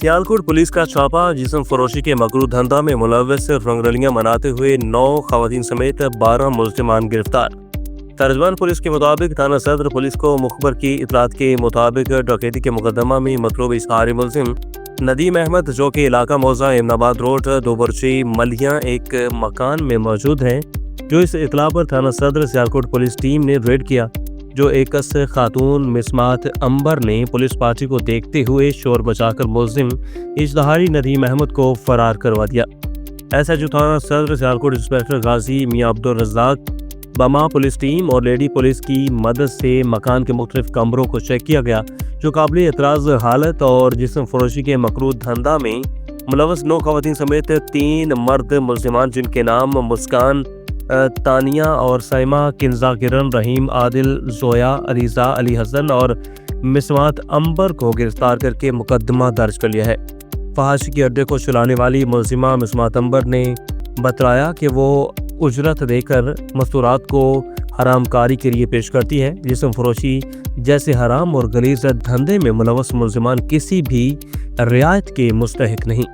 Sialkot police का छापा जिस्म फरोशी के मकरू धंधा में मुलव्वस रंगरलियां मनाते हुए 9 खवातीन समेत 12 मुल्ज़िमान गिरफ्तार। तर्जमान पुलिस के मुताबिक थाना सदर पुलिस को मुखबर की इतलात के मुताबिक डकैती के मुकदमा में मतलूब इश्तिहारी मुल्ज़िम नदीम अहमद जो कि इलाका मौजा एमनाबाद रोड दोबरची मलिया एक मकान में मौजूद हैं, जो इस इतला पर थाना सदर सियालकोट पुलिस टीम ने रेड किया। जो एकस खातून मिसमात अंबर ने पुलिस पार्टी को देखते हुए शोर बचाकर मुल्जिम इश्तिहारी नदीम अहमद को फरार करवा दिया। एसएचओ थाना सदर सियालकोट इंस्पेक्टर गाजी मियां अब्दुल रज़ाक बमा पुलिस टीम और लेडी पुलिस की मदद से मकान के मुख्तलिफ कमरों को चेक किया गया, जो काबिल एतराज़ हालत और जिस्म फरोशी के मकरूह धंधा में मुलव्वस 9 खवातीन समेत 3 मर्द मुल्ज़िमान जिनके नाम मुस्कान, तानिया और साइमा, किंजा, किरण, रहीम, आदिल, जोया, अलीज़ा, अली हसन और मिसमात अंबर को गिरफ्तार करके मुकदमा दर्ज कर लिया है। फहाशी के अड्डे को चलाने वाली मुल्ज़िमा मिसमात अंबर ने बतलाया कि वो उजरत देकर मस्तूरात को हरामकारी के लिए पेश करती है। जिस्म फरोशी जैसे हराम और गलीज़ धंधे में मुलव्वस मुल्ज़िमान किसी भी रियायत के मुस्तहिक नहीं।